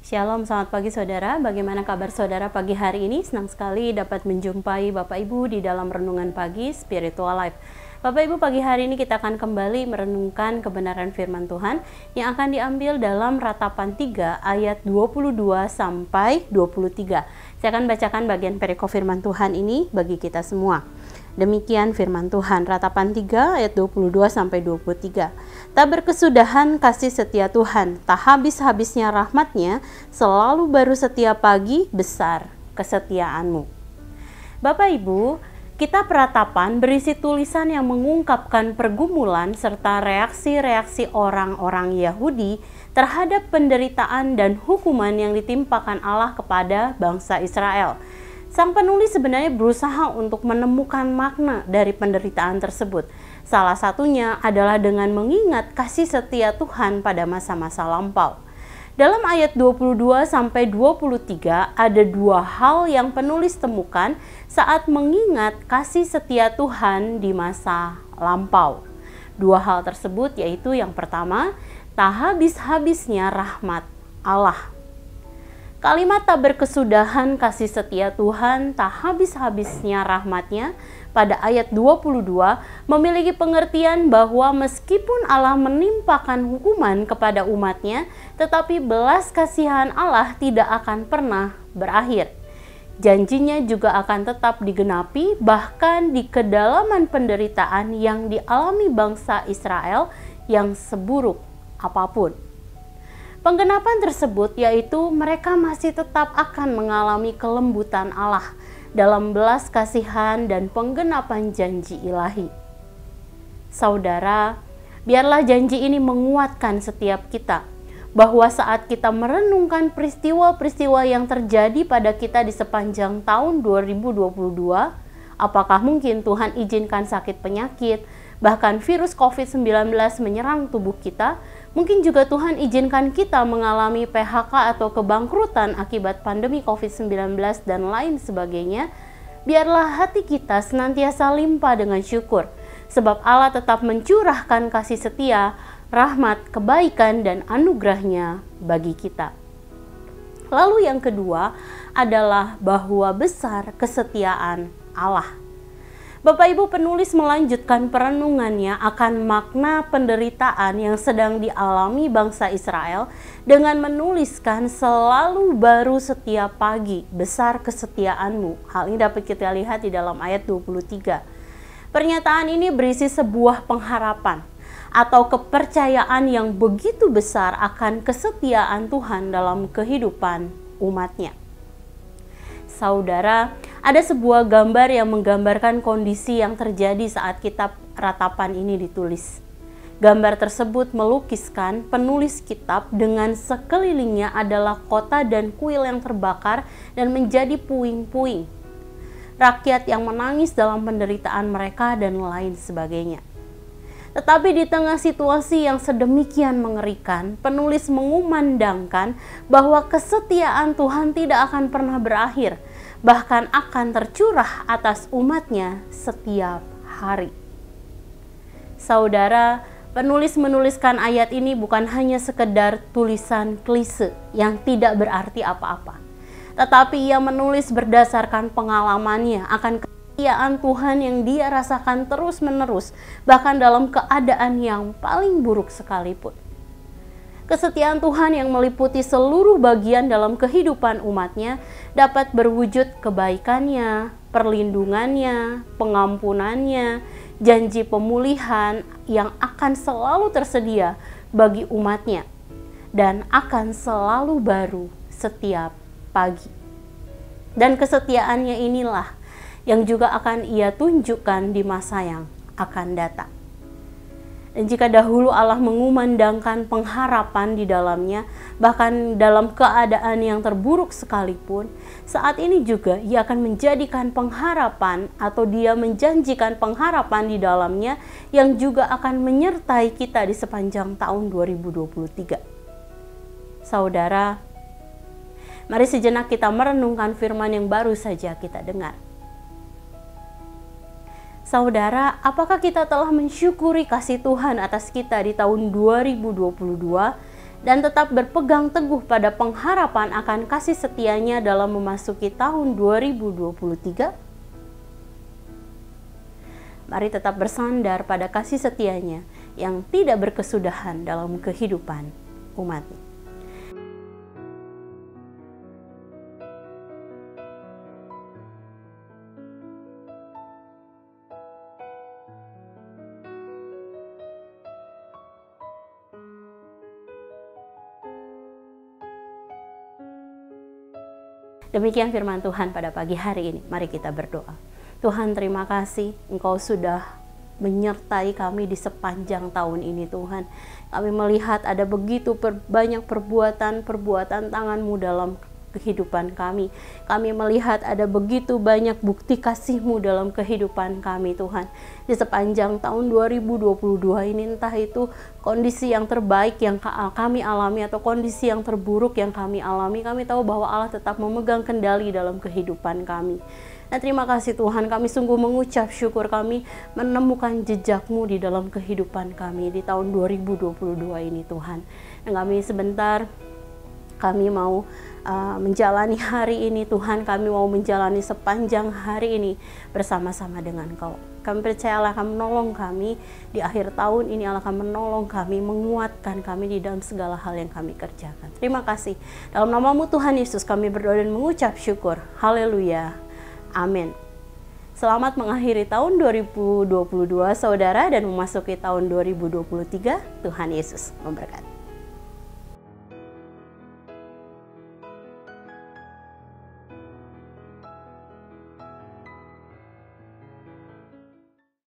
Shalom, selamat pagi saudara. Bagaimana kabar saudara pagi hari ini? Senang sekali dapat menjumpai Bapak Ibu di dalam renungan pagi Spiritual Life. Bapak Ibu, pagi hari ini kita akan kembali merenungkan kebenaran firman Tuhan yang akan diambil dalam Ratapan 3 ayat 22 sampai 23. Saya akan bacakan bagian perikop firman Tuhan ini bagi kita semua. Demikian firman Tuhan, Ratapan 3 ayat 22 sampai 23. Tak berkesudahan kasih setia Tuhan, tak habis-habisnya rahmatnya, selalu baru setiap pagi, besar kesetiaanmu. Bapak Ibu, kitab Ratapan berisi tulisan yang mengungkapkan pergumulan serta reaksi-reaksi orang-orang Yahudi terhadap penderitaan dan hukuman yang ditimpakan Allah kepada bangsa Israel. Sang penulis sebenarnya berusaha untuk menemukan makna dari penderitaan tersebut. Salah satunya adalah dengan mengingat kasih setia Tuhan pada masa-masa lampau. Dalam ayat 22 sampai 23 ada dua hal yang penulis temukan saat mengingat kasih setia Tuhan di masa lampau. Dua hal tersebut yaitu yang pertama, tak habis-habisnya rahmat Allah. Kalimat tak berkesudahan kasih setia Tuhan, tak habis-habisnya rahmatnya pada ayat 22 memiliki pengertian bahwa meskipun Allah menimpakan hukuman kepada umatnya, tetapi belas kasihan Allah tidak akan pernah berakhir. Janjinya juga akan tetap digenapi bahkan di kedalaman penderitaan yang dialami bangsa Israel yang seburuk apapun. Penggenapan tersebut yaitu mereka masih tetap akan mengalami kelembutan Allah dalam belas kasihan dan penggenapan janji ilahi. Saudara, biarlah janji ini menguatkan setiap kita, bahwa saat kita merenungkan peristiwa-peristiwa yang terjadi pada kita di sepanjang tahun 2022, apakah mungkin Tuhan izinkan sakit penyakit, bahkan virus COVID-19 menyerang tubuh kita, mungkin juga Tuhan izinkan kita mengalami PHK atau kebangkrutan akibat pandemi COVID-19 dan lain sebagainya. Biarlah hati kita senantiasa limpah dengan syukur, sebab Allah tetap mencurahkan kasih setia, rahmat, kebaikan, dan anugerahnya bagi kita. Lalu yang kedua adalah bahwa besar kesetiaan Allah. Bapak Ibu, penulis melanjutkan perenungannya akan makna penderitaan yang sedang dialami bangsa Israel dengan menuliskan selalu baru setiap pagi, besar kesetiaanmu. Hal ini dapat kita lihat di dalam ayat 23. Pernyataan ini berisi sebuah pengharapan atau kepercayaan yang begitu besar akan kesetiaan Tuhan dalam kehidupan umatnya. Saudara, ada sebuah gambar yang menggambarkan kondisi yang terjadi saat kitab Ratapan ini ditulis. Gambar tersebut melukiskan penulis kitab dengan sekelilingnya adalah kota dan kuil yang terbakar dan menjadi puing-puing. Rakyat yang menangis dalam penderitaan mereka dan lain sebagainya. Tetapi di tengah situasi yang sedemikian mengerikan, penulis mengumandangkan bahwa kesetiaan Tuhan tidak akan pernah berakhir, bahkan akan tercurah atas umatnya setiap hari. Saudara, penulis menuliskan ayat ini bukan hanya sekedar tulisan klise yang tidak berarti apa-apa, tetapi ia menulis berdasarkan pengalamannya akan kesetiaan Tuhan yang dia rasakan terus-menerus, bahkan dalam keadaan yang paling buruk sekalipun. Kesetiaan Tuhan yang meliputi seluruh bagian dalam kehidupan umatnya dapat berwujud kebaikannya, perlindungannya, pengampunannya, janji pemulihan yang akan selalu tersedia bagi umatnya dan akan selalu baru setiap pagi. Dan kesetiaannya inilah yang juga akan ia tunjukkan di masa yang akan datang. Dan jika dahulu Allah mengumandangkan pengharapan di dalamnya, bahkan dalam keadaan yang terburuk sekalipun, saat ini juga ia akan menjadikan pengharapan atau dia menjanjikan pengharapan di dalamnya yang juga akan menyertai kita di sepanjang tahun 2023. Saudara, mari sejenak kita merenungkan firman yang baru saja kita dengar. Saudara, apakah kita telah mensyukuri kasih Tuhan atas kita di tahun 2022 dan tetap berpegang teguh pada pengharapan akan kasih setianya dalam memasuki tahun 2023? Mari tetap bersandar pada kasih setianya yang tidak berkesudahan dalam kehidupan umatnya. Demikian firman Tuhan pada pagi hari ini. Mari kita berdoa. Tuhan, terima kasih Engkau sudah menyertai kami di sepanjang tahun ini Tuhan. Kami melihat ada begitu banyak perbuatan tangan-Mu dalam kehidupan kami. Kami melihat ada begitu banyak bukti kasih-Mu dalam kehidupan kami Tuhan. Di sepanjang tahun 2022 ini, entah itu kondisi yang terbaik yang kami alami atau kondisi yang terburuk yang kami alami, kami tahu bahwa Allah tetap memegang kendali dalam kehidupan kami. Nah, terima kasih Tuhan, kami sungguh mengucap syukur kami menemukan jejak-Mu di dalam kehidupan kami di tahun 2022 ini Tuhan. Dan kami sebentar, kami mau menjalani hari ini Tuhan, kami mau menjalani sepanjang hari ini bersama-sama dengan Kau. Kami percaya Allah akan menolong kami di akhir tahun ini, Allah akan menolong kami, menguatkan kami di dalam segala hal yang kami kerjakan. Terima kasih. Dalam nama-Mu Tuhan Yesus kami berdoa dan mengucap syukur. Haleluya. Amin. Selamat mengakhiri tahun 2022 saudara dan memasuki tahun 2023. Tuhan Yesus memberkati.